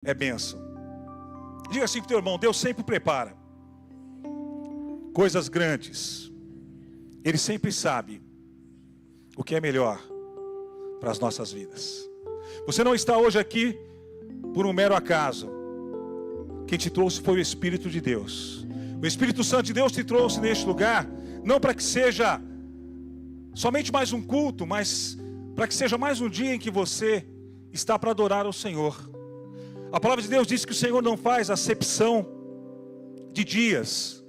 é bênção. Diga assim para o teu irmão: Deus sempre prepara coisas grandes. Ele sempre sabe o que é melhor para as nossas vidas. Você não está hoje aqui por um mero acaso. Quem te trouxe foi o Espírito de Deus. O Espírito Santo de Deus te trouxe neste lugar, não para que seja somente mais um culto, mas para que seja mais um dia em que você está para adorar ao Senhor. A palavra de Deus diz que o Senhor não faz acepção de dias.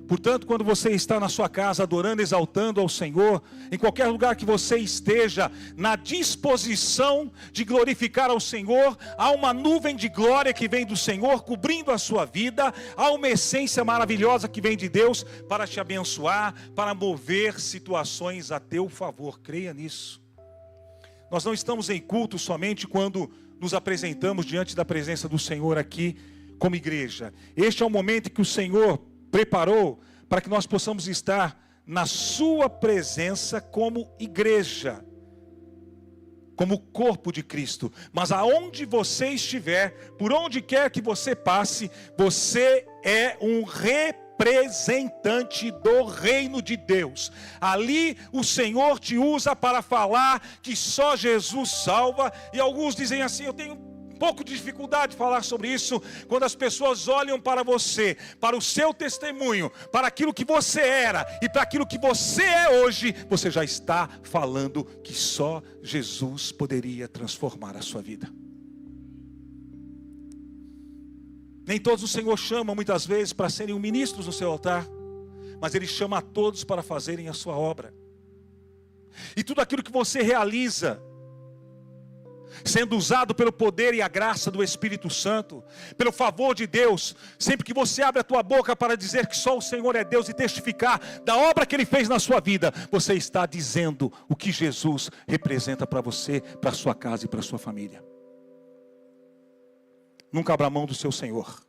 Portanto, quando você está na sua casa adorando, exaltando ao Senhor, em qualquer lugar que você esteja, na disposição de glorificar ao Senhor, há uma nuvem de glória que vem do Senhor, cobrindo a sua vida, há uma essência maravilhosa que vem de Deus, para te abençoar, para mover situações a teu favor. Creia nisso. Nós não estamos em culto somente quando nos apresentamos diante da presença do Senhor aqui, como igreja. Este é o momento que o Senhor preparou para que nós possamos estar na sua presença como igreja, como corpo de Cristo. Mas aonde você estiver, por onde quer que você passe, você é um representante do reino de Deus. Ali o Senhor te usa para falar que só Jesus salva. E alguns dizem assim: eu tenho um pouco de dificuldade de falar sobre isso. Quando as pessoas olham para você, para o seu testemunho, para aquilo que você era e para aquilo que você é hoje, você já está falando que só Jesus poderia transformar a sua vida. Nem todos o Senhor chama muitas vezes para serem ministros no seu altar, mas Ele chama a todos para fazerem a sua obra. E tudo aquilo que você realiza, sendo usado pelo poder e a graça do Espírito Santo, pelo favor de Deus, sempre que você abre a tua boca para dizer que só o Senhor é Deus e testificar da obra que Ele fez na sua vida, você está dizendo o que Jesus representa para você, para a sua casa e para a sua família. Nunca abra mão do seu Senhor.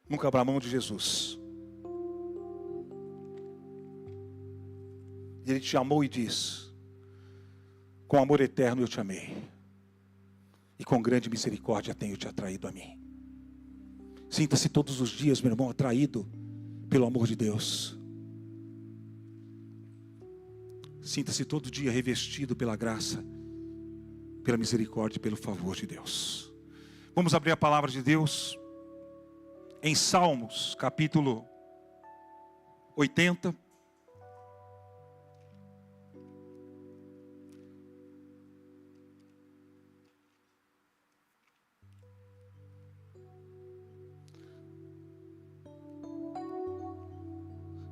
Nunca abra mão de Jesus. Ele te amou e diz: com amor eterno eu te amei, e com grande misericórdia tenho te atraído a mim. Sinta-se todos os dias, meu irmão, atraído pelo amor de Deus. Sinta-se todo dia revestido pela graça, pela misericórdia e pelo favor de Deus. Vamos abrir a palavra de Deus em Salmos, capítulo 80.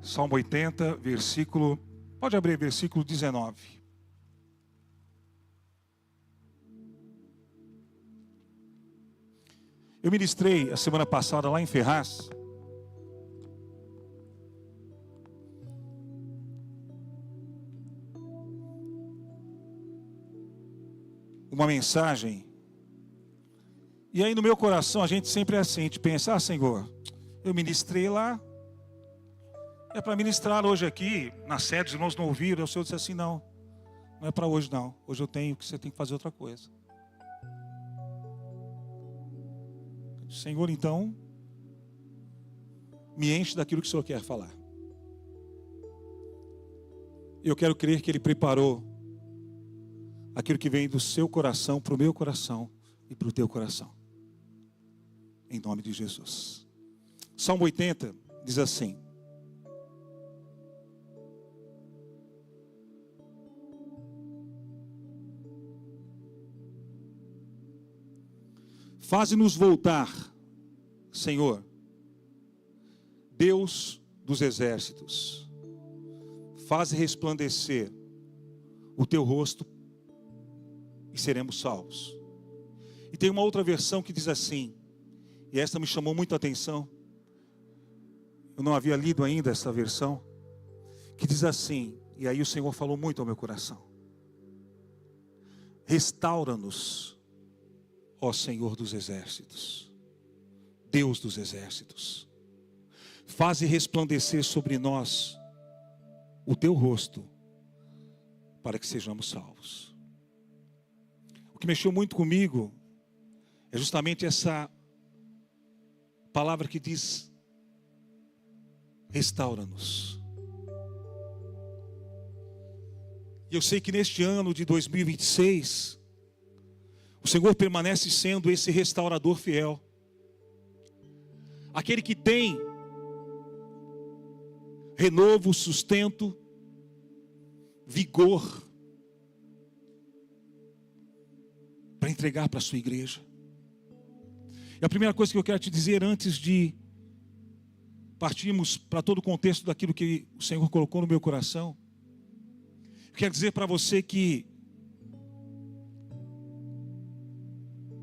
Salmo 80, versículo, pode abrir, versículo 19. Eu ministrei a semana passada lá em Ferraz. Uma mensagem. E aí no meu coração a gente sempre é assim, a gente pensa: ah, Senhor, eu ministrei lá, é para ministrar hoje aqui, na sede, os irmãos não ouviram. O Senhor disse assim: não é para hoje não. Hoje eu tenho, que você tem que fazer outra coisa. Senhor, então, me enche daquilo que o Senhor quer falar. Eu quero crer que Ele preparou aquilo que vem do seu coração para o meu coração e para o teu coração. Em nome de Jesus. Salmo 80 diz assim: faze-nos voltar, Senhor, Deus dos exércitos, faze resplandecer o teu rosto e seremos salvos. E tem uma outra versão que diz assim, e esta me chamou muita atenção, eu não havia lido ainda essa versão, que diz assim, e aí o Senhor falou muito ao meu coração: restaura-nos, ó Senhor dos exércitos, Deus dos exércitos, faze resplandecer sobre nós o teu rosto, para que sejamos salvos. O que mexeu muito comigo é justamente essa palavra que diz: restaura-nos. E eu sei que neste ano de 2026, o Senhor permanece sendo esse restaurador fiel. Aquele que tem renovo, sustento, vigor para entregar para a sua igreja. E a primeira coisa que eu quero te dizer antes de partirmos para todo o contexto daquilo que o Senhor colocou no meu coração, eu quero dizer para você que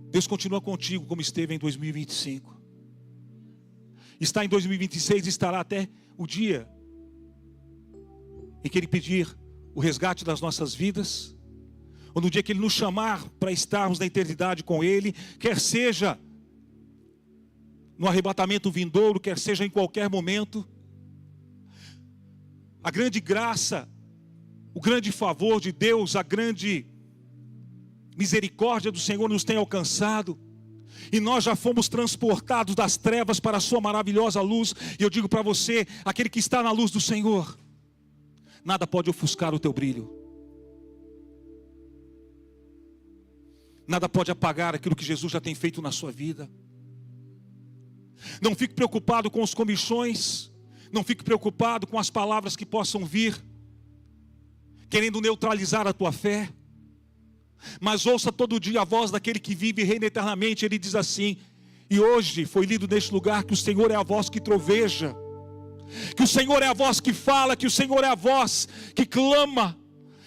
Deus continua contigo como esteve em 2025. Está em 2026 e estará até o dia em que Ele pedir o resgate das nossas vidas, ou no dia que Ele nos chamar para estarmos na eternidade com Ele, quer seja no arrebatamento vindouro, quer seja em qualquer momento. A grande graça, o grande favor de Deus, a grande misericórdia do Senhor nos tem alcançado, e nós já fomos transportados das trevas para a sua maravilhosa luz. E eu digo para você, aquele que está na luz do Senhor, nada pode ofuscar o teu brilho, nada pode apagar aquilo que Jesus já tem feito na sua vida. Não fique preocupado com os comichões, não fique preocupado com as palavras que possam vir querendo neutralizar a tua fé, mas ouça todo dia a voz daquele que vive e reina eternamente. Ele diz assim, e hoje foi lido neste lugar, que o Senhor é a voz que troveja, que o Senhor é a voz que fala, que o Senhor é a voz que clama,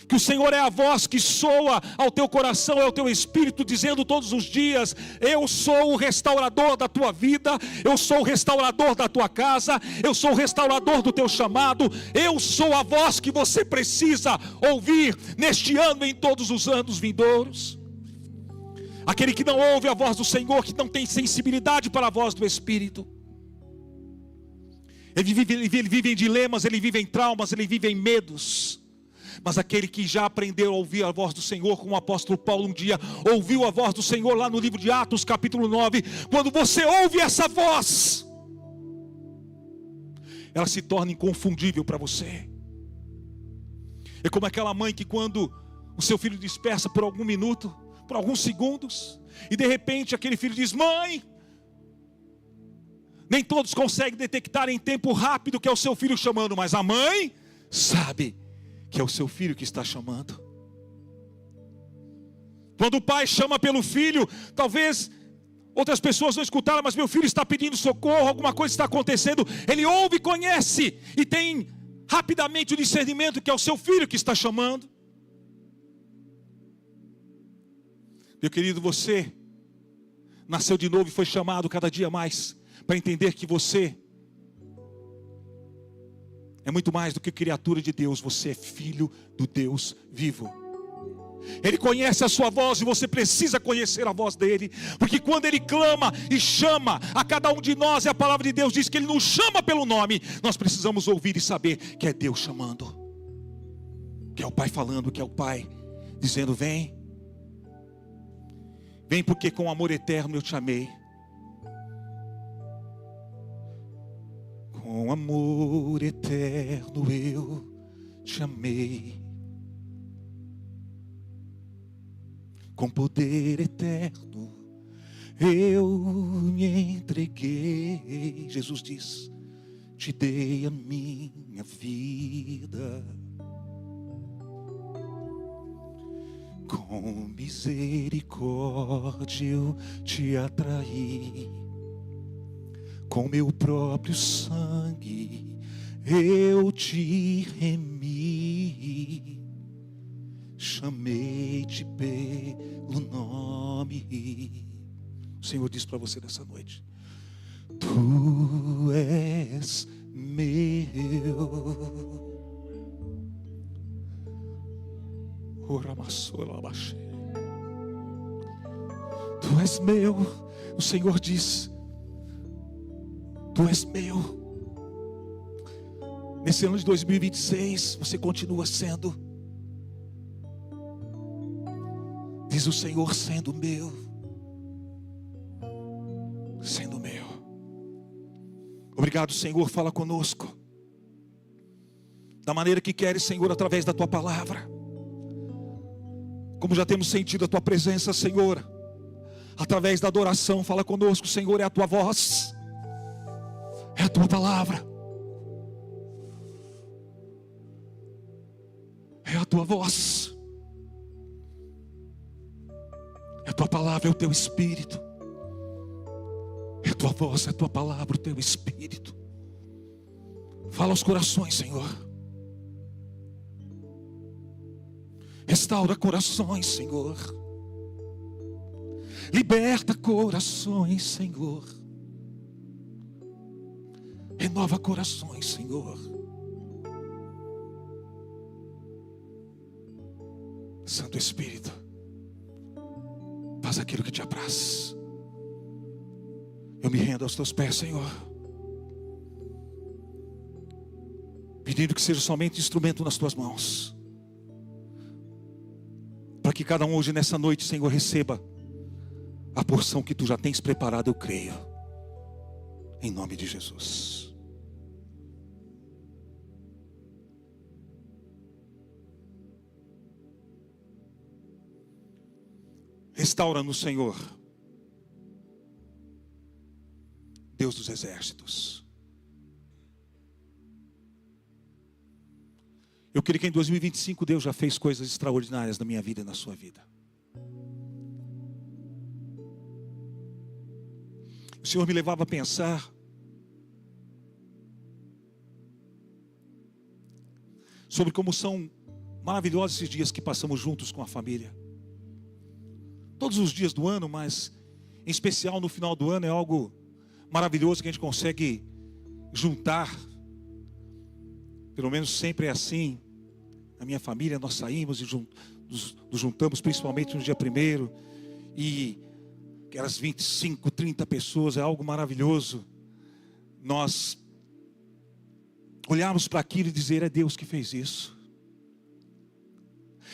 que o Senhor é a voz que soa ao teu coração, ao teu espírito, dizendo todos os dias: eu sou o restaurador da tua vida, eu sou o restaurador da tua casa, eu sou o restaurador do teu chamado, eu sou a voz que você precisa ouvir neste ano e em todos os anos vindouros. Aquele que não ouve a voz do Senhor, que não tem sensibilidade para a voz do Espírito, ele vive em dilemas, ele vive em traumas, ele vive em medos. Mas aquele que já aprendeu a ouvir a voz do Senhor, como o apóstolo Paulo um dia ouviu a voz do Senhor lá no livro de Atos capítulo 9, quando você ouve essa voz, ela se torna inconfundível para você. É como aquela mãe que, quando o seu filho dispersa por algum minuto, por alguns segundos, e de repente aquele filho diz: mãe. Nem todos conseguem detectar em tempo rápido que é o seu filho chamando, mas a mãe sabe que é o seu filho que está chamando. Quando o pai chama pelo filho, talvez outras pessoas não escutaram, mas meu filho está pedindo socorro, alguma coisa está acontecendo. Ele ouve, conhece e tem rapidamente o discernimento que é o seu filho que está chamando. Meu querido, você nasceu de novo e foi chamado cada dia mais para entender que você é muito mais do que criatura de Deus. Você é filho do Deus vivo. Ele conhece a sua voz e você precisa conhecer a voz dele, porque quando ele clama e chama a cada um de nós, e a palavra de Deus diz que ele nos chama pelo nome, nós precisamos ouvir e saber que é Deus chamando, que é o Pai falando, que é o Pai dizendo: vem, vem, porque com amor eterno eu te amei. Com amor eterno eu te amei, com poder eterno eu me entreguei. Jesus diz: te dei a minha vida, com misericórdia eu te atraí, com meu próprio sangue eu te remi, chamei-te pelo nome. O Senhor diz para você nessa noite: tu és meu. Tu és meu. O Senhor diz: tu és meu. Nesse ano de 2026, você continua sendo, diz o Senhor, sendo meu. Obrigado, Senhor, fala conosco da maneira que queres, Senhor, através da Tua palavra. Como já temos sentido a Tua presença, Senhor, através da adoração, fala conosco, Senhor, é a Tua voz, é a Tua palavra, é a Tua voz, é a Tua palavra, é o Teu Espírito, é a Tua voz, é a Tua palavra, o Teu Espírito. Fala aos corações, Senhor. Restaura corações, Senhor. Liberta corações, Senhor. Renova corações, Senhor. Santo Espírito, faz aquilo que te apraz. Eu me rendo aos teus pés, Senhor, pedindo que seja somente instrumento nas tuas mãos, para que cada um hoje nessa noite, Senhor, receba a porção que tu já tens preparado, eu creio, em nome de Jesus. Restaura-nos, Senhor, Deus dos exércitos. Eu creio que em 2025 Deus já fez coisas extraordinárias na minha vida e na sua vida. O Senhor me levava a pensar sobre como são maravilhosos esses dias que passamos juntos com a família. Todos os dias do ano, mas em especial no final do ano, é algo maravilhoso que a gente consegue juntar. Pelo menos sempre é assim. Na minha família nós saímos e nos juntamos principalmente no dia 1º. E aquelas 25, 30 pessoas, é algo maravilhoso. Nós olharmos para aquilo e dizer, é Deus que fez isso.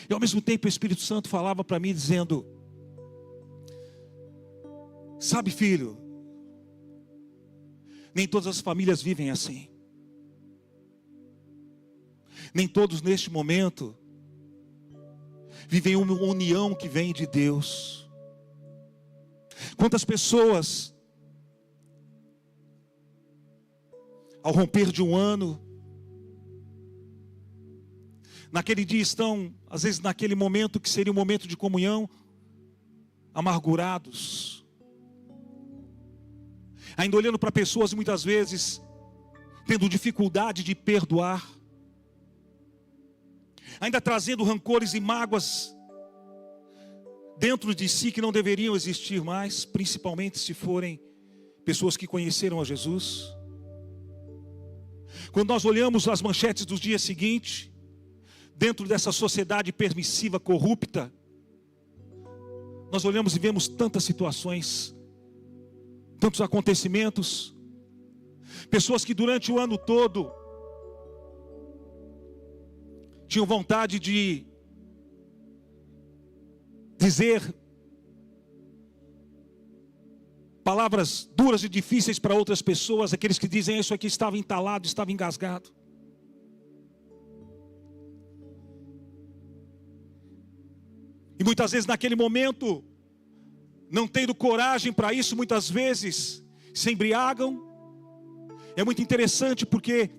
E ao mesmo tempo o Espírito Santo falava para mim dizendo, sabe, filho, nem todas as famílias vivem assim. Nem todos neste momento vivem uma união que vem de Deus. Quantas pessoas, ao romper de um ano, naquele dia estão, às vezes naquele momento que seria um momento de comunhão, amargurados, ainda olhando para pessoas muitas vezes tendo dificuldade de perdoar, ainda trazendo rancores e mágoas dentro de si que não deveriam existir mais, principalmente se forem pessoas que conheceram a Jesus. Quando nós olhamos as manchetes dos dias seguintes, dentro dessa sociedade permissiva, corrupta, nós olhamos e vemos tantas situações, tantos acontecimentos, pessoas que durante o ano todo tinham vontade de dizer palavras duras e difíceis para outras pessoas, aqueles que dizem isso aqui estava entalado, estava engasgado. E muitas vezes naquele momento, não tendo coragem para isso, muitas vezes se embriagam. É muito interessante porque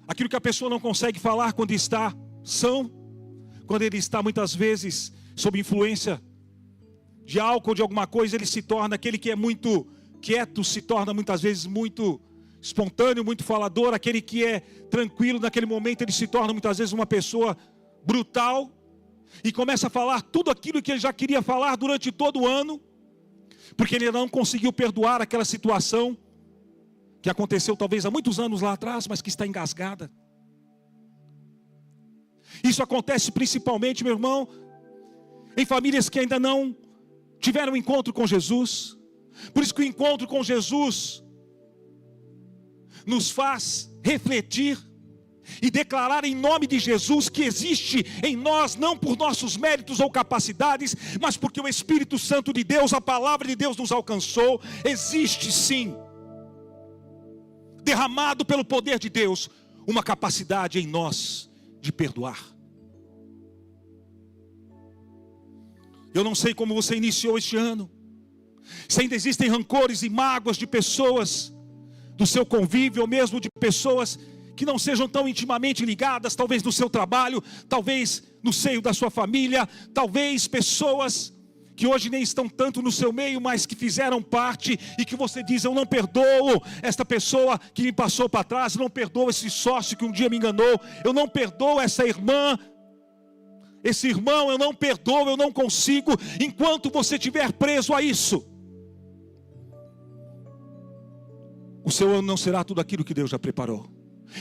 aquilo que a pessoa não consegue falar quando está são, quando ele está muitas vezes sob influência de álcool, de alguma coisa, ele se torna aquele que é muito quieto, se torna muitas vezes muito espontâneo, muito falador. Aquele que é tranquilo, naquele momento ele se torna muitas vezes uma pessoa brutal e começa a falar tudo aquilo que ele já queria falar durante todo o ano, porque ele não conseguiu perdoar aquela situação que aconteceu talvez há muitos anos lá atrás, mas que está engasgada. Isso acontece principalmente, meu irmão, em famílias que ainda não tiveram um encontro com Jesus. Por isso que o encontro com Jesus nos faz refletir e declarar em nome de Jesus que existe em nós, não por nossos méritos ou capacidades, mas porque o Espírito Santo de Deus, a palavra de Deus nos alcançou. Existe sim derramado pelo poder de Deus, uma capacidade em nós de perdoar. Eu não sei como você iniciou este ano, se ainda existem rancores e mágoas de pessoas do seu convívio, ou mesmo de pessoas que não sejam tão intimamente ligadas, talvez no seu trabalho, talvez no seio da sua família, talvez pessoas que hoje nem estão tanto no seu meio, mas que fizeram parte, e que você diz: eu não perdoo esta pessoa que me passou para trás, eu não perdoo esse sócio que um dia me enganou, eu não perdoo essa irmã, esse irmão, eu não perdoo, eu não consigo. Enquanto você estiver preso a isso, o seu ano não será tudo aquilo que Deus já preparou.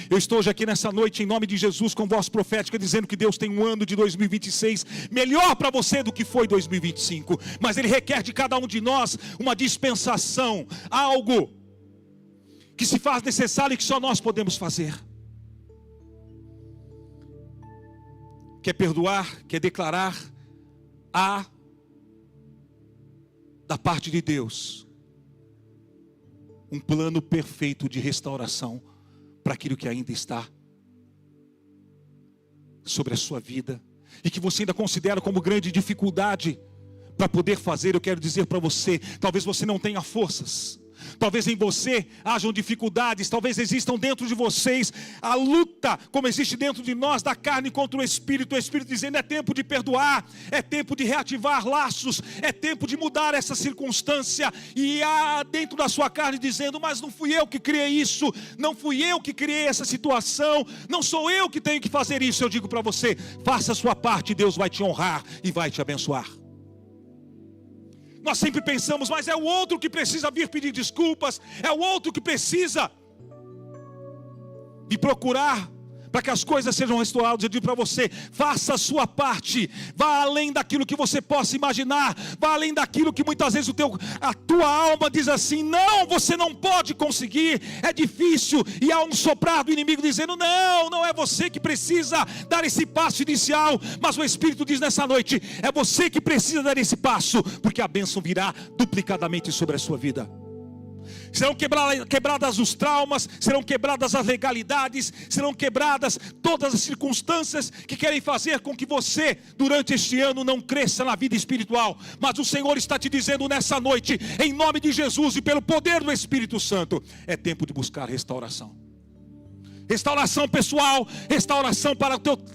Eu estou hoje aqui nessa noite em nome de Jesus com voz profética dizendo que Deus tem um ano de 2026 melhor para você do que foi 2025. Mas Ele requer de cada um de nós uma dispensação, algo que se faz necessário e que só nós podemos fazer. Quer perdoar, quer declarar da parte de Deus um plano perfeito de restauração para aquilo que ainda está sobre a sua vida e que você ainda considera como grande dificuldade para poder fazer. Eu quero dizer para você, talvez você não tenha forças, talvez em você hajam dificuldades, talvez existam dentro de vocês a luta, como existe dentro de nós, da carne contra o Espírito dizendo: é tempo de perdoar, é tempo de reativar laços, é tempo de mudar essa circunstância, e há dentro da sua carne dizendo: mas não fui eu que criei isso, não fui eu que criei essa situação, não sou eu que tenho que fazer isso. Eu digo para você: faça a sua parte, Deus vai te honrar e vai te abençoar. Nós sempre pensamos: mas é o outro que precisa vir pedir desculpas, é o outro que precisa me procurar para que as coisas sejam restauradas. Eu digo para você: faça a sua parte, vá além daquilo que você possa imaginar, vá além daquilo que muitas vezes a tua alma diz assim: não, você não pode conseguir, é difícil, e há um soprar do inimigo dizendo: não é você que precisa dar esse passo inicial, mas o Espírito diz nessa noite: é você que precisa dar esse passo, porque a bênção virá duplicadamente sobre a sua vida. Serão quebradas os traumas, serão quebradas as legalidades, serão quebradas todas as circunstâncias que querem fazer com que você, durante este ano, não cresça na vida espiritual. Mas o Senhor está te dizendo nessa noite, em nome de Jesus e pelo poder do Espírito Santo: é tempo de buscar restauração. Restauração pessoal, restauração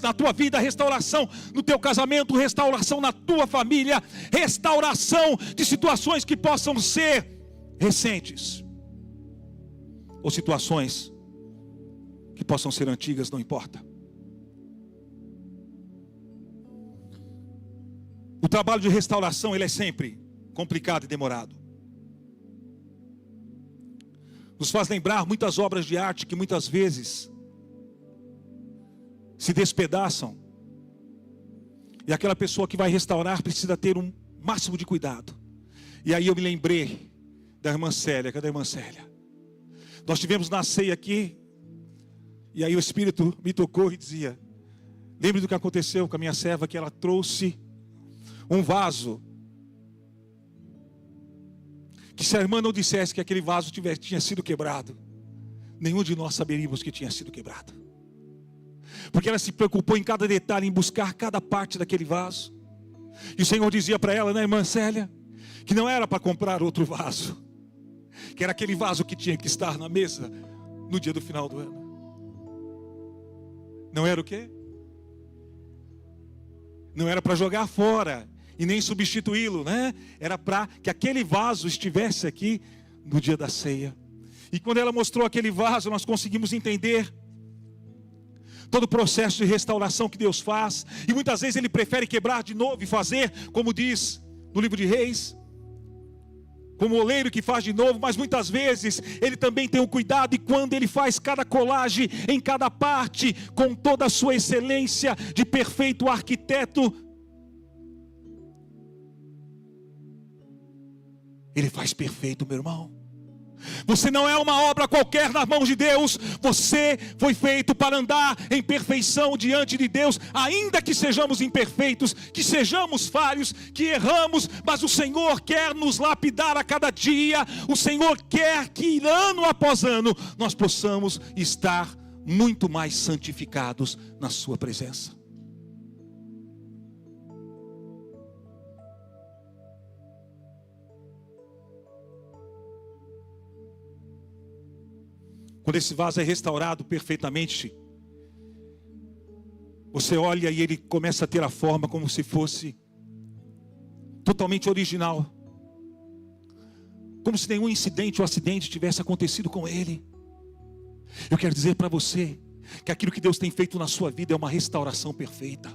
na tua vida, restauração no teu casamento, restauração na tua família, restauração de situações que possam ser recentes, ou situações que possam ser antigas, não importa. O trabalho de restauração, ele é sempre complicado e demorado. Nos faz lembrar muitas obras de arte que muitas vezes se despedaçam, e aquela pessoa que vai restaurar precisa ter um máximo de cuidado. E aí eu me lembrei da irmã Célia. Cadê a irmã Célia? Nós tivemos na ceia aqui, e aí o Espírito me tocou e dizia: lembre do que aconteceu com a minha serva, que ela trouxe um vaso, que se a irmã não dissesse que aquele vaso tinha sido quebrado, nenhum de nós saberíamos que tinha sido quebrado, porque ela se preocupou em cada detalhe, em buscar cada parte daquele vaso. E o Senhor dizia para ela, né, irmã Célia, que não era para comprar outro vaso, que era aquele vaso que tinha que estar na mesa no dia do final do ano. Não era o quê? Não era para jogar fora e nem substituí-lo, né? Era para que aquele vaso estivesse aqui no dia da ceia. E quando ela mostrou aquele vaso, nós conseguimos entender todo o processo de restauração que Deus faz. E muitas vezes Ele prefere quebrar de novo e fazer, como diz no livro de Reis, como o oleiro que faz de novo. Mas muitas vezes Ele também tem o cuidado, e quando Ele faz cada colagem em cada parte, com toda a sua excelência de perfeito arquiteto, Ele faz perfeito, meu irmão. Você não é uma obra qualquer nas mãos de Deus. Você foi feito para andar em perfeição diante de Deus. Ainda que sejamos imperfeitos, que sejamos falhos, que erramos, mas o Senhor quer nos lapidar a cada dia. O Senhor quer que ano após ano nós possamos estar muito mais santificados na sua presença. Quando esse vaso é restaurado perfeitamente, você olha e ele começa a ter a forma como se fosse totalmente original. Como se nenhum incidente ou acidente tivesse acontecido com ele. Eu quero dizer para você que aquilo que Deus tem feito na sua vida é uma restauração perfeita.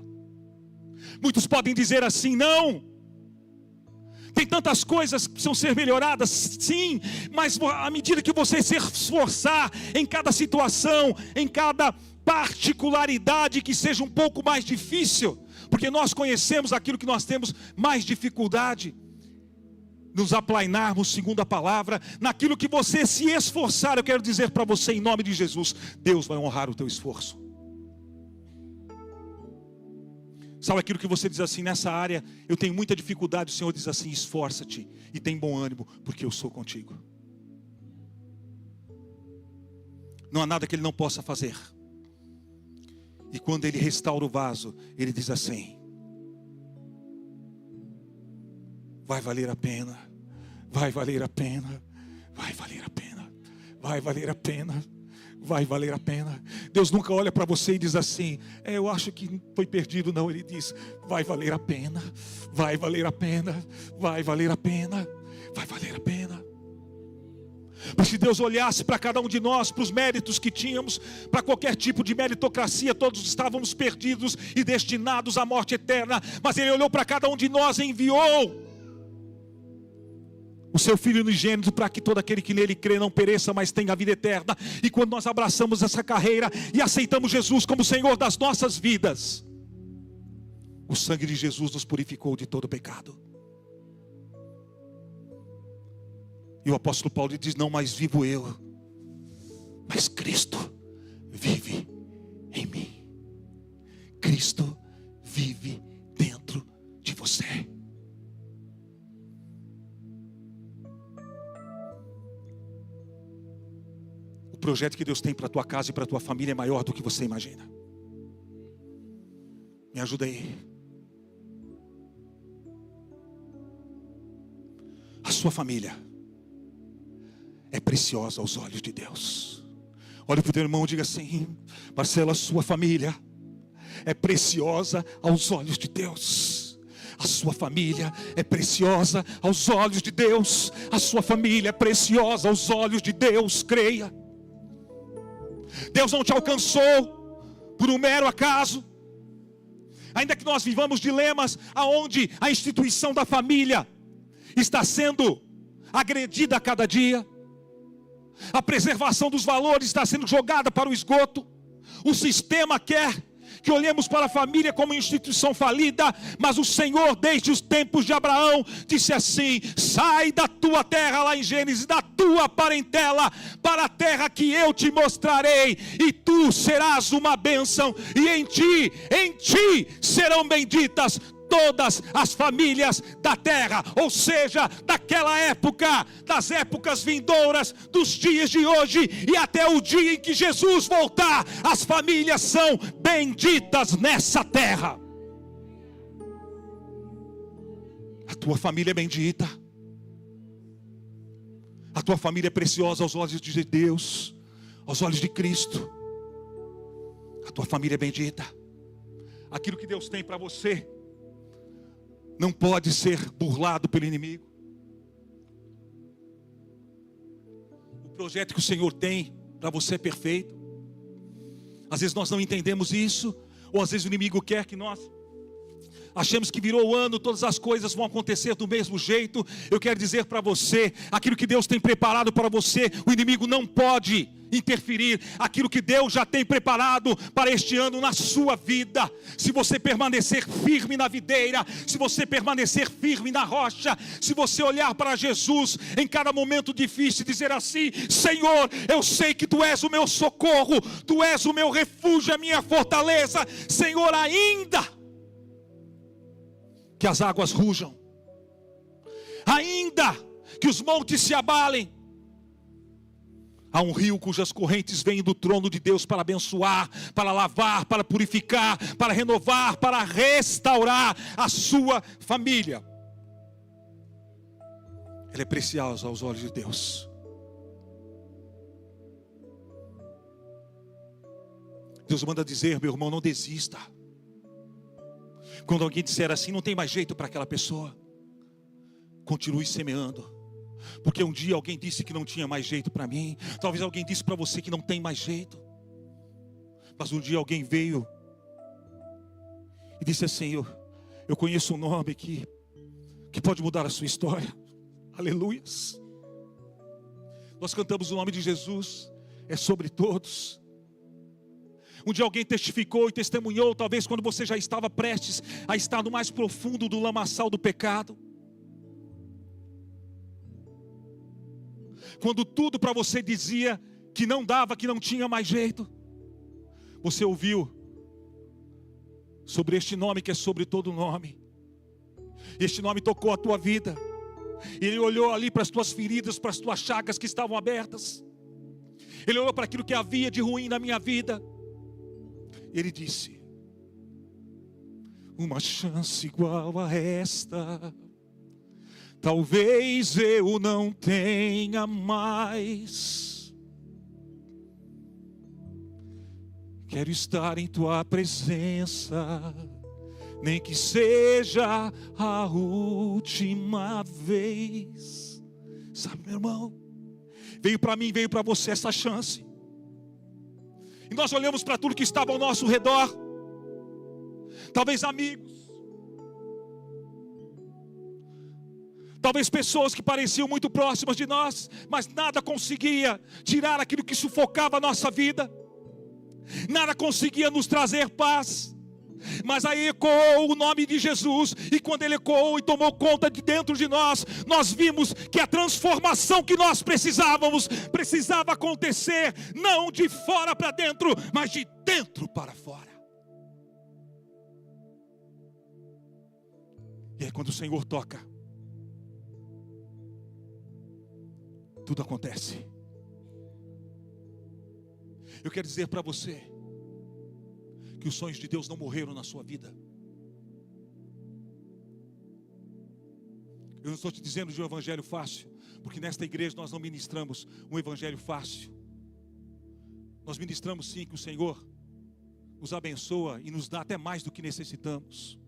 Muitos podem dizer assim: não, tem tantas coisas que precisam ser melhoradas. Sim, mas à medida que você se esforçar em cada situação, em cada particularidade que seja um pouco mais difícil, porque nós conhecemos aquilo que nós temos mais dificuldade, nos aplainarmos segundo a palavra, naquilo que você se esforçar, eu quero dizer para você em nome de Jesus, Deus vai honrar o teu esforço. Sabe aquilo que você diz assim: nessa área eu tenho muita dificuldade, o Senhor diz assim: esforça-te e tem bom ânimo, porque eu sou contigo. Não há nada que Ele não possa fazer. E quando Ele restaura o vaso, Ele diz assim: vai valer a pena, vai valer a pena, vai valer a pena, vai valer a pena, vai valer a pena. Deus nunca olha para você e diz assim: eu acho que foi perdido. Não, Ele diz: vai valer a pena, vai valer a pena, vai valer a pena, vai valer a pena. Mas se Deus olhasse para cada um de nós, para os méritos que tínhamos, para qualquer tipo de meritocracia, todos estávamos perdidos e destinados à morte eterna. Mas Ele olhou para cada um de nós e enviou o seu Filho unigênito, para que todo aquele que nele crê não pereça, mas tenha a vida eterna. E quando nós abraçamos essa carreira e aceitamos Jesus como Senhor das nossas vidas, o sangue de Jesus nos purificou de todo pecado. E o apóstolo Paulo diz: não mais vivo eu, mas Cristo vive em mim. Cristo vive dentro de você. O projeto que Deus tem para a tua casa e para a tua família é maior do que você imagina. Me ajuda aí. A sua família é preciosa aos olhos de Deus. Olha para o teu irmão e diga assim: Marcelo, a sua família é preciosa aos olhos de Deus. A sua família é preciosa aos olhos de Deus. A sua família é preciosa aos olhos de Deus. Creia. Deus não te alcançou por um mero acaso. Ainda que nós vivamos dilemas aonde a instituição da família está sendo agredida a cada dia, a preservação dos valores está sendo jogada para o esgoto. O sistema quer que olhemos para a família como instituição falida, mas o Senhor, desde os tempos de Abraão, disse assim: sai da tua terra, lá em Gênesis, da tua parentela, para a terra que eu te mostrarei, e tu serás uma bênção, e em ti serão benditas todas as famílias da terra. Ou seja, daquela época, das épocas vindouras, dos dias de hoje e até o dia em que Jesus voltar, as famílias são benditas nessa terra. A tua família é bendita. A tua família é preciosa aos olhos de Deus, aos olhos de Cristo. A tua família é bendita. Aquilo que Deus tem para você não pode ser burlado pelo inimigo. O projeto que o Senhor tem para você é perfeito. Às vezes nós não entendemos isso, ou às vezes o inimigo quer que nós achemos que virou o ano, todas as coisas vão acontecer do mesmo jeito. Eu quero dizer para você, aquilo que Deus tem preparado para você, o inimigo não pode interferir aquilo que Deus já tem preparado para este ano na sua vida. Se você permanecer firme na videira, se você permanecer firme na rocha, se você olhar para Jesus em cada momento difícil e dizer assim: Senhor, eu sei que Tu és o meu socorro, Tu és o meu refúgio, a minha fortaleza. Senhor, ainda que as águas rujam, ainda que os montes se abalem, há um rio cujas correntes vêm do trono de Deus para abençoar, para lavar, para purificar, para renovar, para restaurar a sua família. Ela é preciosa aos olhos de Deus. Deus manda dizer: meu irmão, não desista. Quando alguém disser assim, não tem mais jeito para aquela pessoa, continue semeando. Porque um dia alguém disse que não tinha mais jeito para mim. Talvez alguém disse para você que não tem mais jeito. Mas um dia alguém veio e disse assim: eu conheço um nome que pode mudar a sua história. Aleluias. Nós cantamos o nome de Jesus, é sobre todos. Um dia alguém testificou e testemunhou, talvez quando você já estava prestes a estar no mais profundo do lamaçal do pecado. Quando tudo para você dizia que não dava, que não tinha mais jeito, você ouviu sobre este nome que é sobre todo nome. Este nome tocou a tua vida. Ele olhou ali para as tuas feridas, para as tuas chagas que estavam abertas. Ele olhou para aquilo que havia de ruim na minha vida. Ele disse: uma chance igual a esta talvez eu não tenha mais. Quero estar em tua presença, nem que seja a última vez. Sabe, meu irmão, veio para mim, veio para você essa chance. E nós olhamos para tudo que estava ao nosso redor. Talvez amigos, talvez pessoas que pareciam muito próximas de nós, mas nada conseguia tirar aquilo que sufocava a nossa vida. Nada conseguia nos trazer paz. Mas aí ecoou o nome de Jesus, e quando ele ecoou e tomou conta de dentro de nós, nós vimos que a transformação que nós precisava acontecer, não de fora para dentro, mas de dentro para fora. E aí quando o Senhor toca, tudo acontece. Eu quero dizer para você que os sonhos de Deus não morreram na sua vida. Eu não estou te dizendo de um evangelho fácil, porque nesta igreja nós não ministramos um evangelho fácil. Nós ministramos sim que o Senhor nos abençoa e nos dá até mais do que necessitamos.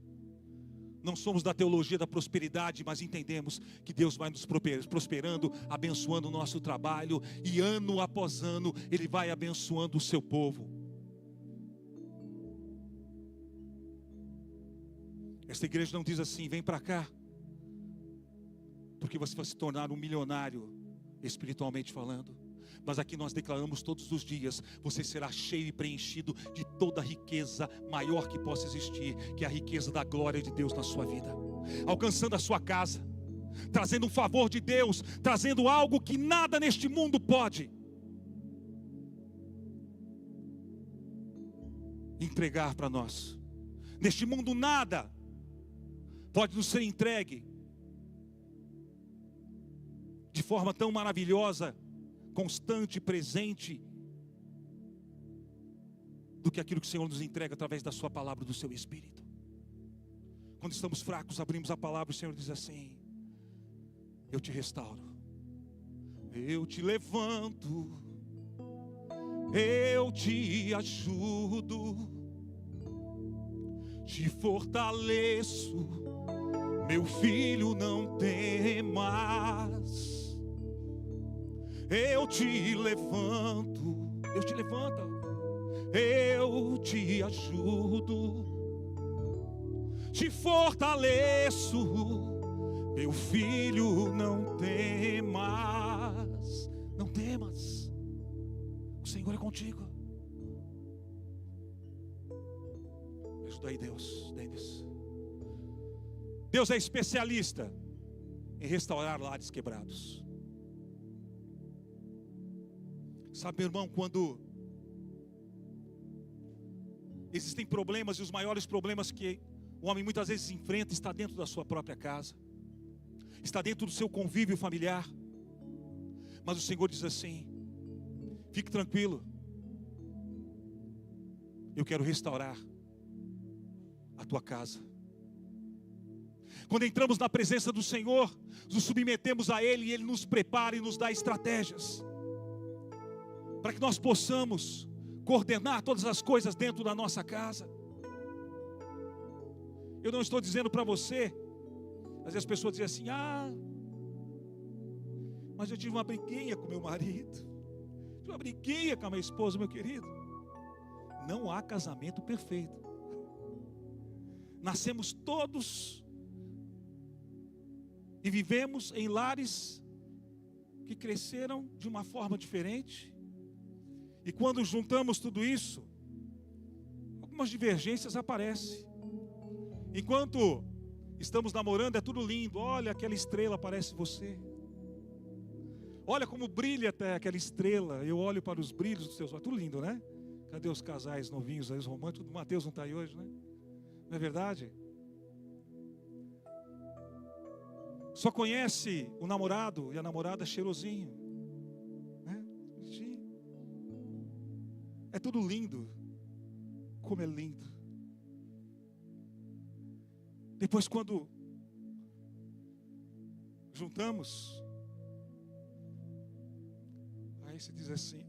Não somos da teologia da prosperidade, mas entendemos que Deus vai nos prosperando, abençoando o nosso trabalho, e ano após ano Ele vai abençoando o seu povo. Esta igreja não diz assim: vem para cá, porque você vai se tornar um milionário, espiritualmente falando. Mas aqui nós declaramos todos os dias: você será cheio e preenchido de toda a riqueza maior que possa existir, que é a riqueza da glória de Deus na sua vida, alcançando a sua casa, trazendo um favor de Deus, trazendo algo que nada neste mundo pode entregar para nós. Neste mundo nada pode nos ser entregue de forma tão maravilhosa, constante, presente, do que aquilo que o Senhor nos entrega através da sua palavra, do seu Espírito. Quando estamos fracos, abrimos a palavra, o Senhor diz assim: eu te restauro, eu te levanto, eu te ajudo, te fortaleço, meu filho, não temas. Eu te levanto, Deus te levanta, eu te ajudo, te fortaleço, meu filho, não temas. Não temas, Senhor é contigo. Me ajuda aí, Deus, Denis. Deus é especialista em restaurar lares quebrados. Sabe, meu irmão, quando existem problemas, e os maiores problemas que o homem muitas vezes enfrenta está dentro da sua própria casa, está dentro do seu convívio familiar. Mas o Senhor diz assim: fique tranquilo, eu quero restaurar a tua casa. Quando entramos na presença do Senhor, nos submetemos a Ele, e Ele nos prepara e nos dá estratégias para que nós possamos coordenar todas as coisas dentro da nossa casa. Eu não estou dizendo para você, às vezes as pessoas dizem assim: mas eu tive uma briguinha com meu marido, tive uma briguinha com a minha esposa. Meu querido, não há casamento perfeito. Nascemos todos e vivemos em lares que cresceram de uma forma diferente. E quando juntamos tudo isso, algumas divergências aparecem. Enquanto estamos namorando, é tudo lindo. Olha, aquela estrela parece você. Olha como brilha até aquela estrela. Eu olho para os brilhos dos seus olhos. Tudo lindo, né? Cadê os casais novinhos, os românticos? O Mateus não está aí hoje, né? Não é verdade? Só conhece o namorado e a namorada cheirosinho, né? É tudo lindo. Como é lindo. Depois, quando juntamos, aí se diz assim: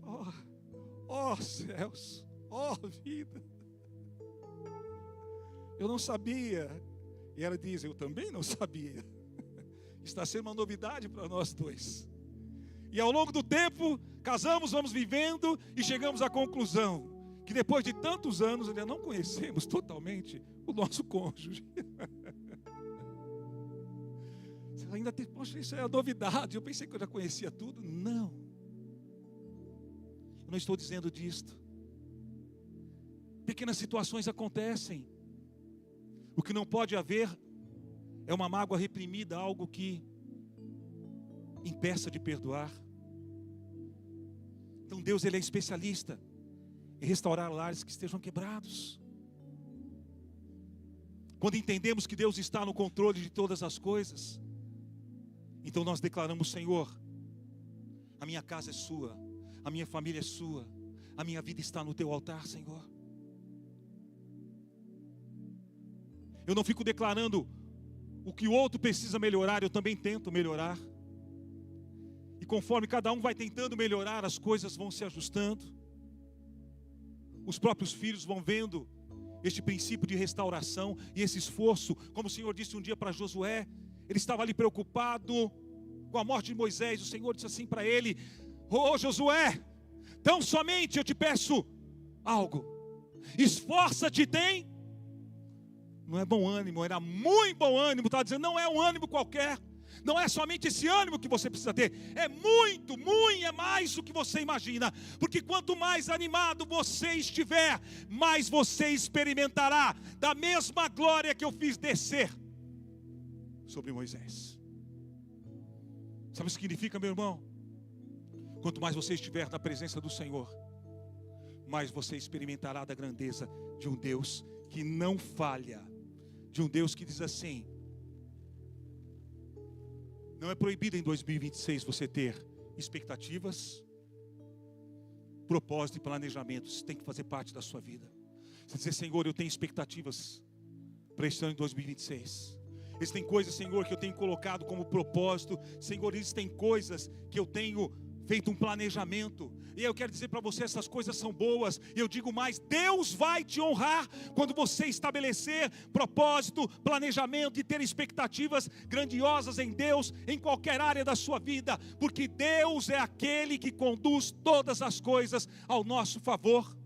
ó céus, ó vida, eu não sabia. E ela diz: eu também não sabia. Está sendo uma novidade para nós dois. E ao longo do tempo, casamos, vamos vivendo e chegamos à conclusão que depois de tantos anos ainda não conhecemos totalmente o nosso cônjuge. Você ainda tem, poxa, isso é a novidade. Eu pensei que eu já conhecia tudo. Não. Eu não estou dizendo disto. Pequenas situações acontecem. O que não pode haver é uma mágoa reprimida, algo que impeça de perdoar. Então Deus, Ele é especialista em restaurar lares que estejam quebrados. Quando entendemos que Deus está no controle de todas as coisas, então nós declaramos: Senhor, a minha casa é sua, a minha família é sua, a minha vida está no teu altar, Senhor. Eu não fico declarando o que o outro precisa melhorar, eu também tento melhorar. E conforme cada um vai tentando melhorar, as coisas vão se ajustando. Os próprios filhos vão vendo este princípio de restauração e esse esforço. Como o Senhor disse um dia para Josué, ele estava ali preocupado com a morte de Moisés. O Senhor disse assim para ele: ô Josué, tão somente eu te peço algo, esforça-te, não é bom ânimo, era muito bom ânimo. Estava dizendo, não é um ânimo qualquer. Não é somente esse ânimo que você precisa ter. É muito mais do que você imagina. Porque quanto mais animado você estiver, mais você experimentará da mesma glória que eu fiz descer sobre Moisés. Sabe o que significa, meu irmão? Quanto mais você estiver na presença do Senhor, mais você experimentará da grandeza de um Deus que não falha. De um Deus que diz assim: não é proibido em 2026 você ter expectativas, propósito e planejamento. Isso tem que fazer parte da sua vida. Você dizer: Senhor, eu tenho expectativas para este ano de 2026. Existem coisas, Senhor, que eu tenho colocado como propósito. Senhor, existem coisas que eu tenho feito um planejamento. E eu quero dizer para você, essas coisas são boas. E eu digo mais, Deus vai te honrar quando você estabelecer propósito, planejamento e ter expectativas grandiosas em Deus, em qualquer área da sua vida. Porque Deus é aquele que conduz todas as coisas ao nosso favor.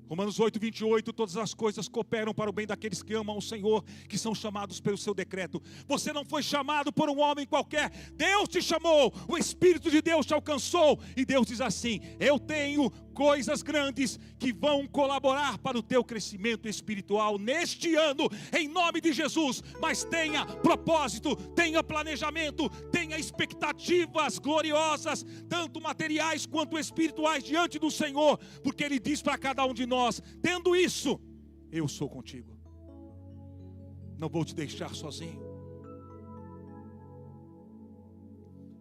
Romanos 8, 28, todas as coisas cooperam para o bem daqueles que amam o Senhor, que são chamados pelo seu decreto. Você não foi chamado por um homem qualquer, Deus te chamou, o Espírito de Deus te alcançou, e Deus diz assim: eu tenho coisas grandes que vão colaborar para o teu crescimento espiritual neste ano, em nome de Jesus. Mas tenha propósito, tenha planejamento, tenha expectativas gloriosas, tanto materiais quanto espirituais, diante do Senhor, porque Ele diz para cada um de nós: tendo isso, eu sou contigo, não vou te deixar sozinho.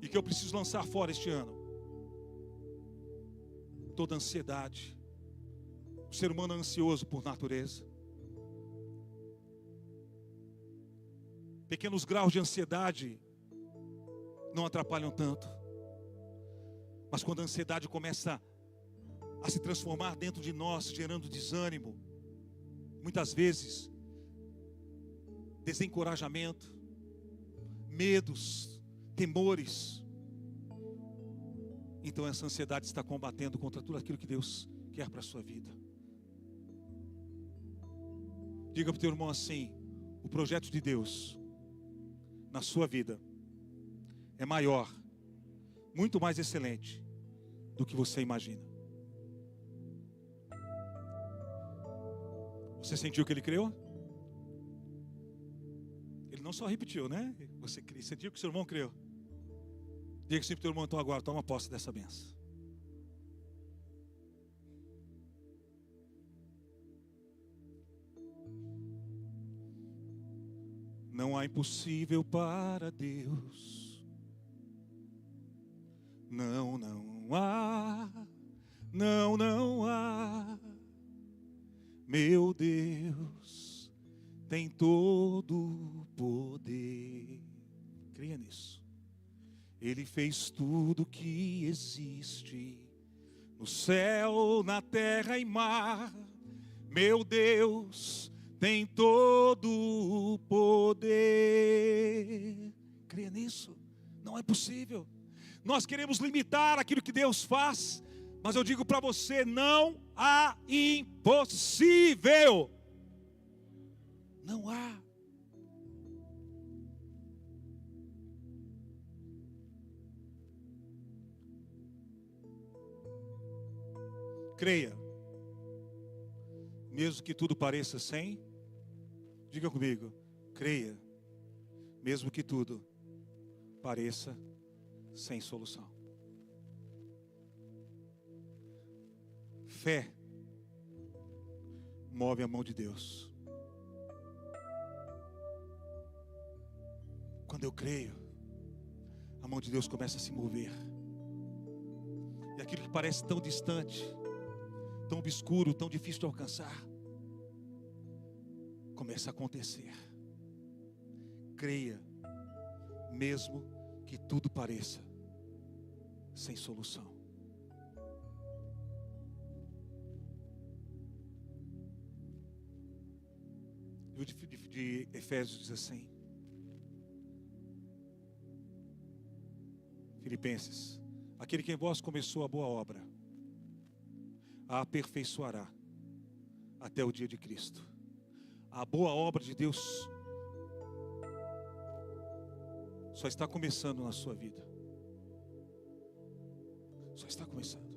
E que eu preciso lançar fora este ano toda ansiedade. O ser humano é ansioso por natureza. Pequenos graus de ansiedade não atrapalham tanto, mas quando a ansiedade começa a se transformar dentro de nós, gerando desânimo, muitas vezes desencorajamento, medos, temores, então essa ansiedade está combatendo contra tudo aquilo que Deus quer para a sua vida. Diga para o teu irmão assim: o projeto de Deus na sua vida é maior, muito mais excelente do que você imagina. Você sentiu que ele creu? Ele não só repetiu, né? Você sentiu que o seu irmão creu. Diga assim para o teu irmão: então agora toma posse dessa bênção. Não há impossível para Deus. Não, não há. Não, não há. Meu Deus tem todo o poder. Creia nisso. Ele fez tudo que existe no céu, na terra e mar. Meu Deus tem todo o poder. Creia nisso. Não é possível. Nós queremos limitar aquilo que Deus faz, mas eu digo para você: não há impossível. Não há. Creia, mesmo que tudo pareça sem. Diga comigo: creia, mesmo que tudo pareça sem solução. Fé move a mão de Deus. Quando eu creio, a mão de Deus começa a se mover. E aquilo que parece tão distante, tão obscuro, tão difícil de alcançar, começa a acontecer. Creia, mesmo que tudo pareça sem solução. O livro de Efésios diz assim: Filipenses: aquele que em vós começou a boa obra, a aperfeiçoará até o dia de Cristo. A boa obra de Deus só está começando na sua vida. Só está começando.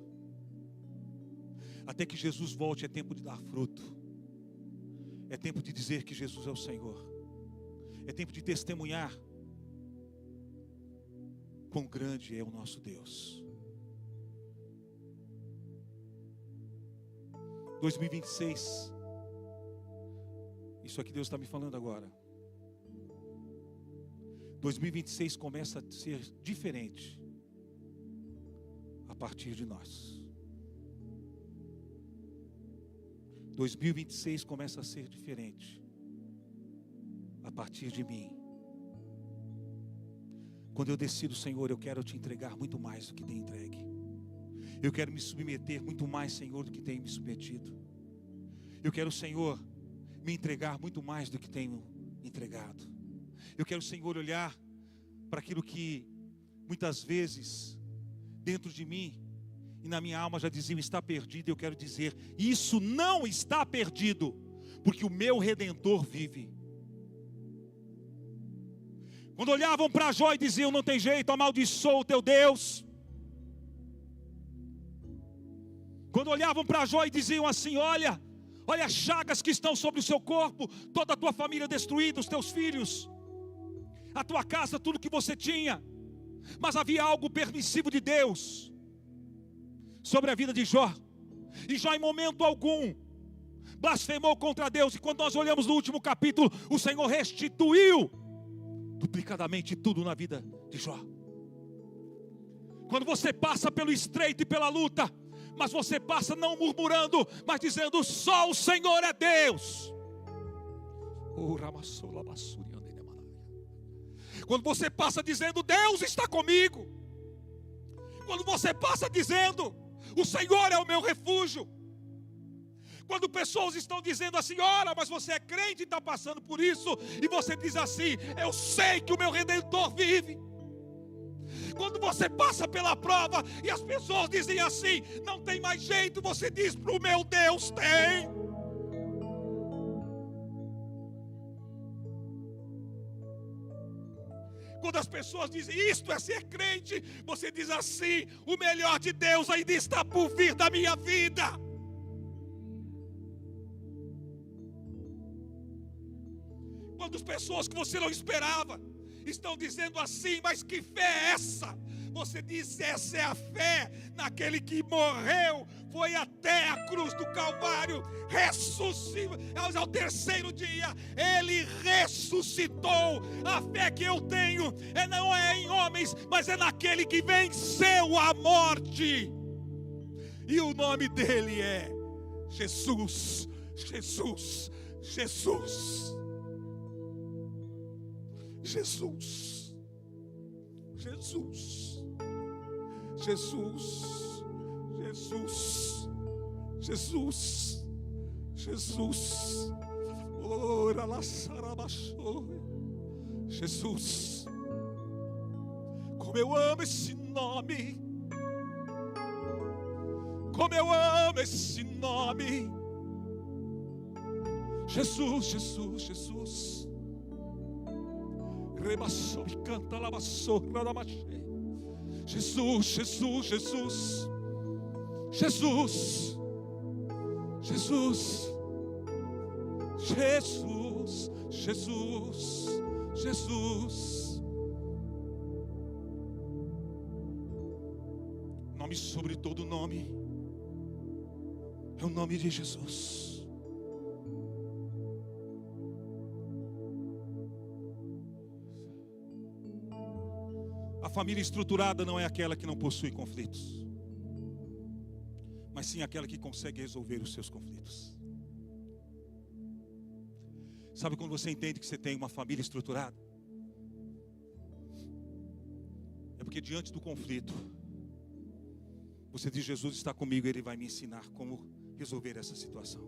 Até que Jesus volte é tempo de dar fruto. É tempo de dizer que Jesus é o Senhor. É tempo de testemunhar quão grande é o nosso Deus. 2026. Isso aqui Deus está me falando agora. 2026 começa a ser diferente a partir de nós. 2026 começa a ser diferente a partir de mim. Quando eu decido: Senhor, eu quero te entregar muito mais do que tem entregue. Eu quero me submeter muito mais, Senhor, do que tenho me submetido. Eu quero, Senhor, me entregar muito mais do que tenho entregado. Eu quero, Senhor, olhar para aquilo que muitas vezes dentro de mim e na minha alma já diziam: está perdido. Eu quero dizer: isso não está perdido, porque o meu Redentor vive. Quando olhavam para Jó e diziam: não tem jeito, amaldiçoa o teu Deus. Quando olhavam para Jó e diziam assim: olha as chagas que estão sobre o seu corpo, toda a tua família destruída, os teus filhos, a tua casa, tudo que você tinha. Mas havia algo permissivo de Deus sobre a vida de Jó. E Jó em momento algum blasfemou contra Deus. E quando nós olhamos no último capítulo, o Senhor restituiu duplicadamente tudo na vida de Jó. Quando você passa pelo estreito e pela luta, mas você passa não murmurando, mas dizendo: só o Senhor é Deus. Quando você passa dizendo: Deus está comigo. Quando você passa dizendo: o Senhor é o meu refúgio. Quando pessoas estão dizendo assim: ora, mas você é crente e está passando por isso, e você diz assim: eu sei que o meu Redentor vive. Quando você passa pela prova e as pessoas dizem assim: não tem mais jeito, você diz: para o meu Deus tem. Quando as pessoas dizem: isto é ser crente, você diz assim: o melhor de Deus ainda está por vir da minha vida. Quando as pessoas que você não esperava estão dizendo assim: mas que fé é essa? Você diz: essa é a fé naquele que morreu, foi até a cruz do Calvário, ressuscitou, ao terceiro dia ele ressuscitou. A fé que eu tenho não é em homens, mas é naquele que venceu a morte. E o nome dele é Jesus, Jesus, Jesus. Jesus, Jesus, Jesus, Jesus, Jesus, Jesus, ora lá sarabachou, Jesus. Como eu amo esse nome, como eu amo esse nome, Jesus, Jesus, Jesus. Jesus, Jesus, Jesus, Jesus, Jesus, Jesus, Jesus, Jesus. Nome sobre todo nome é o nome de Jesus. A família estruturada não é aquela que não possui conflitos, mas sim aquela que consegue resolver os seus conflitos. Sabe quando você entende que você tem uma família estruturada? É porque diante do conflito, você diz: Jesus está comigo, Ele vai me ensinar como resolver essa situação.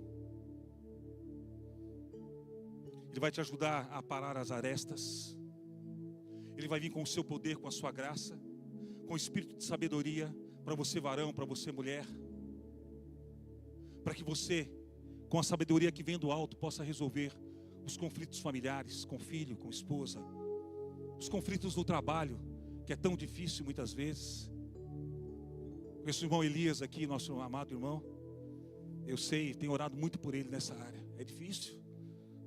Ele vai te ajudar a parar as arestas. Ele vai vir com o seu poder, com a sua graça, com o espírito de sabedoria para você varão, para você mulher, para que você, com a sabedoria que vem do alto, possa resolver os conflitos familiares, com filho, com esposa, os conflitos do trabalho, que é tão difícil muitas vezes. Conheço o irmão Elias aqui, nosso amado irmão. Eu sei, tenho orado muito por ele nessa área. É difícil,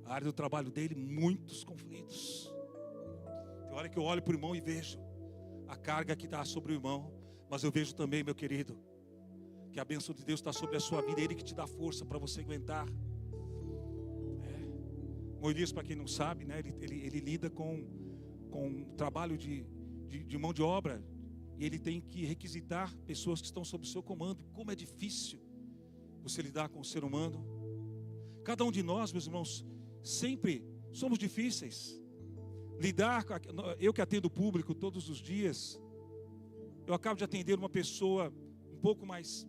a área do trabalho dele, muitos conflitos. Tem hora que eu olho para o irmão e vejo a carga que está sobre o irmão, mas eu vejo também, meu querido, que a bênção de Deus está sobre a sua vida. Ele que te dá força para você aguentar. O Elias, para quem não sabe, né, ele lida com trabalho de mão de obra, e ele tem que requisitar pessoas que estão sob o seu comando. Como é difícil você lidar com o ser humano. Cada um de nós, meus irmãos, sempre somos difíceis. Eu que atendo o público todos os dias, eu acabo de atender uma pessoa um pouco mais,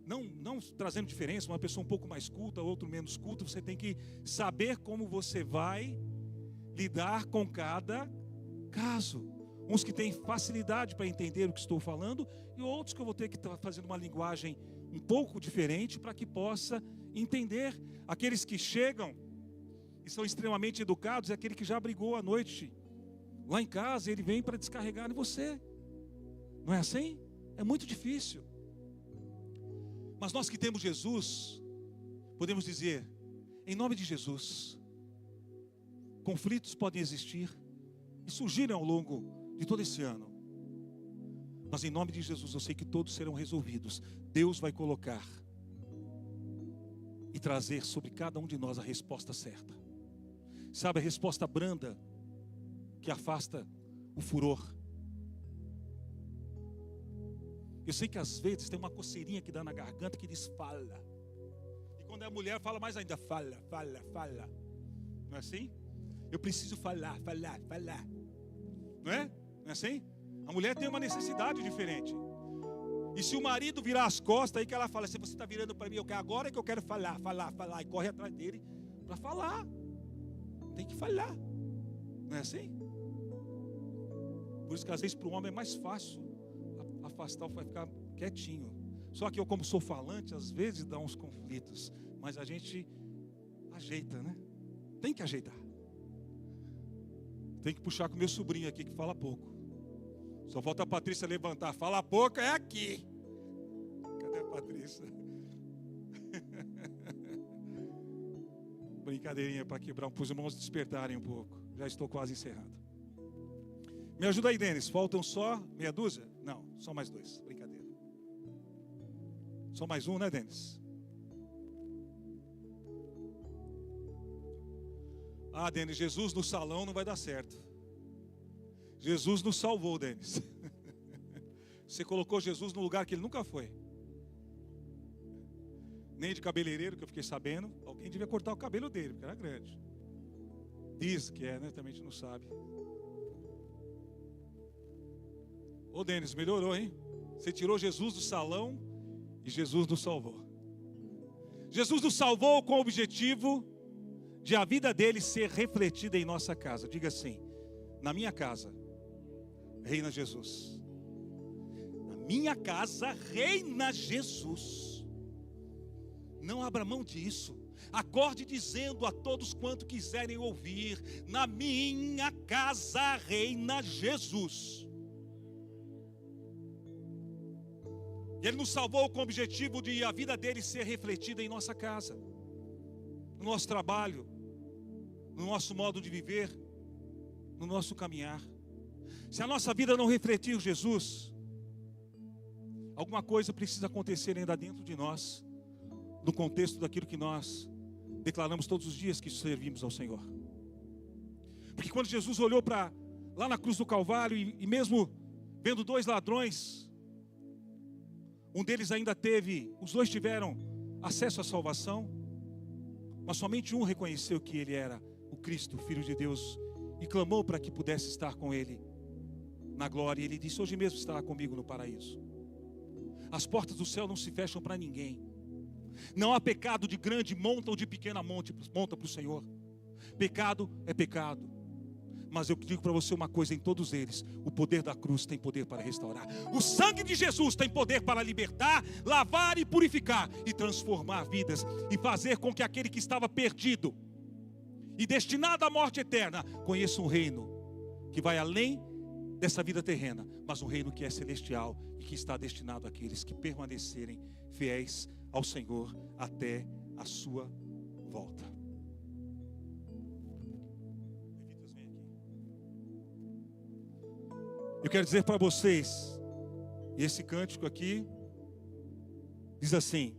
não trazendo diferença, uma pessoa um pouco mais culta, outro menos culta. Você tem que saber como você vai lidar com cada caso. Uns que têm facilidade para entender o que estou falando, e outros que eu vou ter que estar fazendo uma linguagem um pouco diferente para que possa entender. Aqueles que chegam e são extremamente educados é aquele que já brigou à noite lá em casa, ele vem para descarregar em você. Não é assim? É muito difícil. Mas nós que temos Jesus, podemos dizer, em nome de Jesus, conflitos podem existir e surgirem ao longo de todo esse ano, mas em nome de Jesus eu sei que todos serão resolvidos. Deus vai colocar e trazer sobre cada um de nós a resposta certa. Sabe, a resposta branda que afasta o furor. Eu sei que às vezes tem uma coceirinha que dá na garganta que diz fala, e quando é a mulher fala mais ainda, fala, fala, fala. Não é assim? Eu preciso falar, falar, falar. Não é? Não é assim? A mulher tem uma necessidade diferente. E se o marido virar as costas, aí que ela fala, se você está virando para mim, agora é que eu quero falar, falar, falar. E corre atrás dele para falar. Tem que falar. Não é assim? Por isso que às vezes para o homem é mais fácil afastar, vai ficar quietinho. Só que eu, como sou falante, às vezes dá uns conflitos. Mas a gente ajeita, né? Tem que ajeitar. Tem que puxar com meu sobrinho aqui que fala pouco. Só falta a Patrícia levantar. Fala pouco é aqui. Cadê a Patrícia? Brincadeirinha para quebrar, para os irmãos despertarem um pouco. Já estou quase encerrado. Me ajuda aí, Denis. Faltam só meia dúzia? Não, só mais 2. Brincadeira. Só mais um, né, Denis? Ah, Denis, Jesus no salão não vai dar certo. Jesus nos salvou, Denis. Você colocou Jesus no lugar que ele nunca foi. Nem de cabeleireiro, que eu fiquei sabendo. Alguém devia cortar o cabelo dele, porque era grande. Diz que é, né? Também a gente não sabe. Ô, Denis, melhorou, hein? Você tirou Jesus do salão e Jesus nos salvou. Jesus nos salvou com o objetivo de a vida dele ser refletida em nossa casa. Diga assim: na minha casa reina Jesus. Na minha casa reina Jesus. Não abra mão disso. Acorde dizendo a todos quanto quiserem ouvir: na minha casa reina Jesus. E Ele nos salvou com o objetivo de a vida dele ser refletida em nossa casa, no nosso trabalho, no nosso modo de viver, no nosso caminhar. Se a nossa vida não refletir Jesus, alguma coisa precisa acontecer ainda dentro de nós, no contexto daquilo que nós declaramos todos os dias que servimos ao Senhor. Porque quando Jesus olhou para lá na cruz do Calvário e mesmo vendo 2 ladrões, um deles ainda teve, os 2 tiveram acesso à salvação, mas somente um reconheceu que ele era o Cristo, o Filho de Deus, e clamou para que pudesse estar com ele na glória. E ele disse: hoje mesmo estará comigo no paraíso. As portas do céu não se fecham para ninguém. Não há pecado de grande monta ou de pequena monta para o Senhor. Pecado é pecado. Mas eu digo para você uma coisa: em todos eles, o poder da cruz tem poder para restaurar. O sangue de Jesus tem poder para libertar, lavar e purificar, e transformar vidas, e fazer com que aquele que estava perdido e destinado à morte eterna conheça um reino que vai além dessa vida terrena, mas um reino que é celestial e que está destinado àqueles que permanecerem fiéis ao Senhor até a sua volta. Eu quero dizer para vocês, esse cântico aqui diz assim: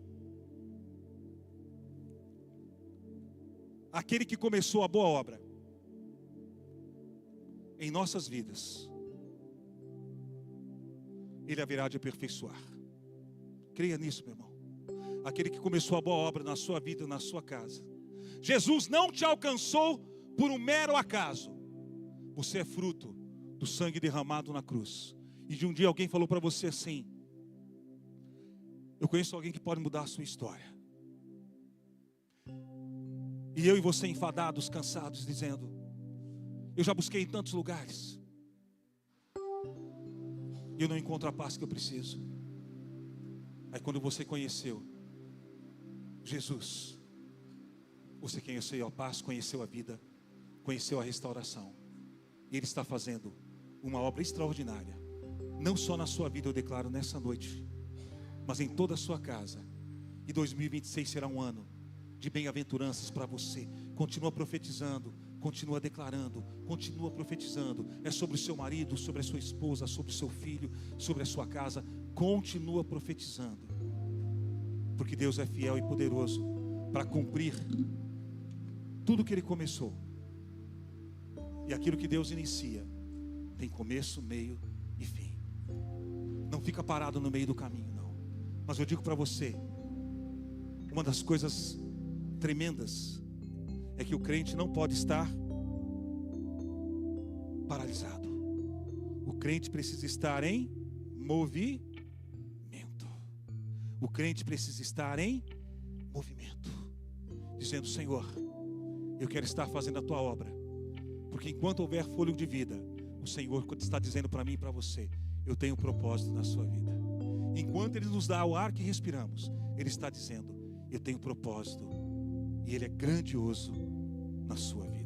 aquele que começou a boa obra em nossas vidas, Ele haverá de aperfeiçoar. Creia nisso, meu irmão. Aquele que começou a boa obra na sua vida, na sua casa. Jesus não te alcançou por um mero acaso. Você é fruto do sangue derramado na cruz. E de um dia alguém falou para você assim: eu conheço alguém que pode mudar a sua história. E eu e você enfadados, cansados, dizendo: eu já busquei em tantos lugares, e eu não encontro a paz que eu preciso. Aí quando você conheceu Jesus, você conheceu a paz, conheceu a vida, conheceu a restauração. E Ele está fazendo uma obra extraordinária, não só na sua vida, eu declaro nessa noite, mas em toda a sua casa. E 2026 será um ano de bem-aventuranças para você. Continua profetizando, continua declarando, continua profetizando. É sobre o seu marido, sobre a sua esposa, sobre o seu filho, sobre a sua casa. Continua profetizando, porque Deus é fiel e poderoso para cumprir tudo que Ele começou. E aquilo que Deus inicia tem começo, meio e fim. Não fica parado no meio do caminho, não. Mas eu digo para você, uma das coisas tremendas é que o crente não pode estar paralisado. O crente precisa estar em movimento. O crente precisa estar em movimento, dizendo: Senhor, eu quero estar fazendo a tua obra, porque enquanto houver fôlego de vida, o Senhor está dizendo para mim e para você: eu tenho um propósito na sua vida. Enquanto Ele nos dá o ar que respiramos, Ele está dizendo: eu tenho um propósito, e Ele é grandioso na sua vida.